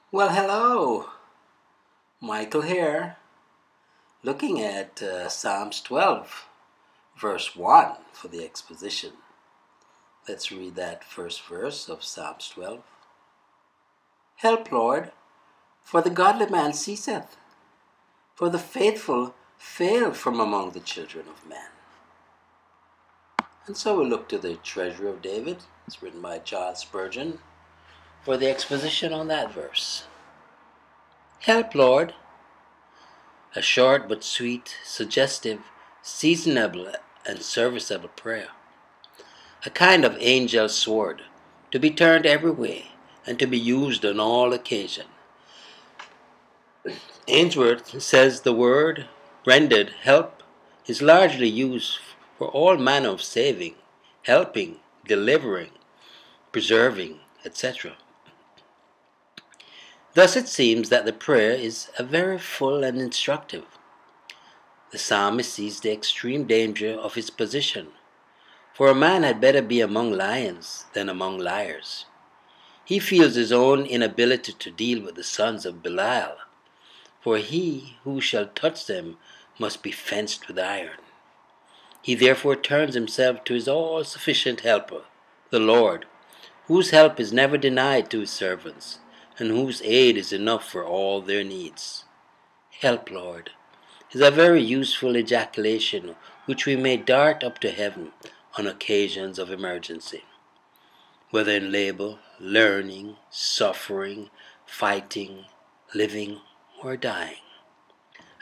Well, hello, Michael here, looking at Psalms 12, verse 1 for the exposition. Let's read that first verse of Psalms 12. Help, Lord, for the godly man ceaseth, for the faithful fail from among the children of men. And so we look to the Treasury of David. It's written by Charles Spurgeon for the exposition on that verse. Help, Lord. A short but sweet, suggestive, seasonable, and serviceable prayer. A kind of angel sword, to be turned every way and to be used on all occasion. Ainsworth says the word rendered help is largely used for all manner of saving, helping, delivering, preserving, etc. Thus it seems that the prayer is very full and instructive. The psalmist sees the extreme danger of his position, for a man had better be among lions than among liars. He feels his own inability to deal with the sons of Belial, for he who shall touch them must be fenced with iron. He therefore turns himself to his all-sufficient helper, the Lord, whose help is never denied to his servants, and whose aid is enough for all their needs. Help, Lord, is a very useful ejaculation which we may dart up to heaven on occasions of emergency, whether in labor, learning, suffering, fighting, living, or dying.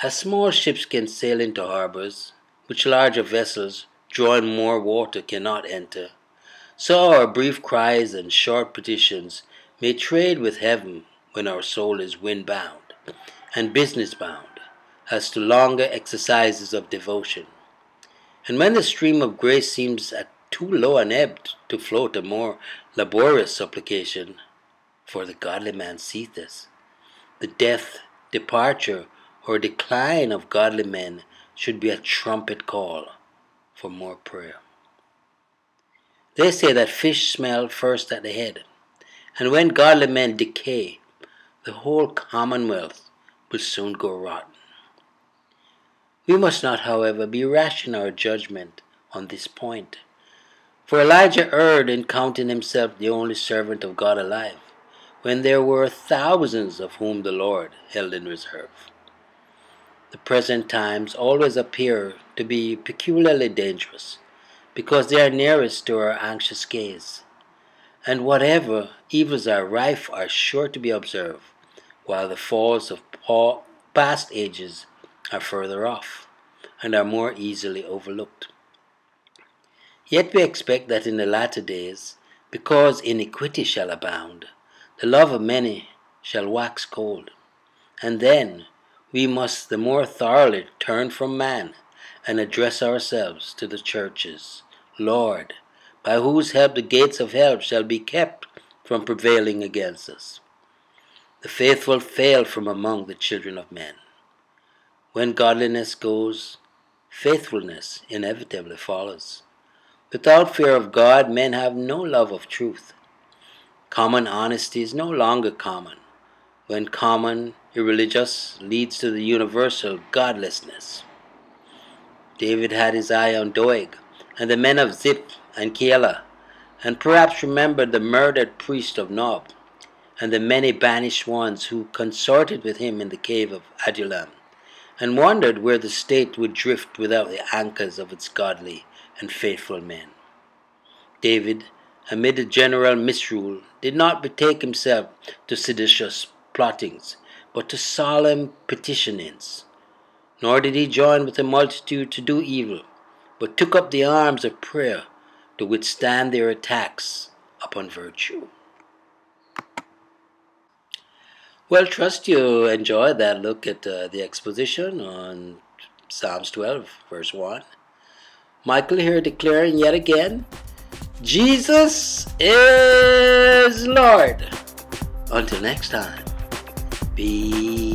As small ships can sail into harbors, which larger vessels drawing more water cannot enter, so our brief cries and short petitions may trade with heaven when our soul is wind-bound and business-bound as to longer exercises of devotion. And when the stream of grace seems at too low an ebb to float a more laborious supplication, for the godly man ceaseth, the death, departure, or decline of godly men should be a trumpet call for more prayer. They say that fish smell first at the head, and when godly men decay, the whole commonwealth will soon go rotten. We must not, however, be rash in our judgment on this point, for Elijah erred in counting himself the only servant of God alive, when there were thousands of whom the Lord held in reserve. The present times always appear to be peculiarly dangerous, because they are nearest to our anxious gaze, and whatever evils are rife are sure to be observed, while the faults of past ages are further off, and are more easily overlooked. Yet we expect that in the latter days, because iniquity shall abound, the love of many shall wax cold, and then we must the more thoroughly turn from man and address ourselves to the churches. Lord, by whose help the gates of hell shall be kept from prevailing against us. The faithful fail from among the children of men. When godliness goes, faithfulness inevitably follows. Without fear of God, men have no love of truth. Common honesty is no longer common, when common irreligious leads to the universal godlessness. David had his eye on Doeg, and the men of Ziph and Keilah, and perhaps remembered the murdered priest of Nob, and the many banished ones who consorted with him in the cave of Adullam, and wondered where the state would drift without the anchors of its godly and faithful men. David, amid a general misrule, did not betake himself to seditious plottings, but to solemn petitionings. Nor did he join with the multitude to do evil, but took up the arms of prayer to withstand their attacks upon virtue. Well, trust you enjoyed that look at the exposition on Psalms 12, verse 1. Michael here declaring yet again, Jesus is Lord. Until next time, be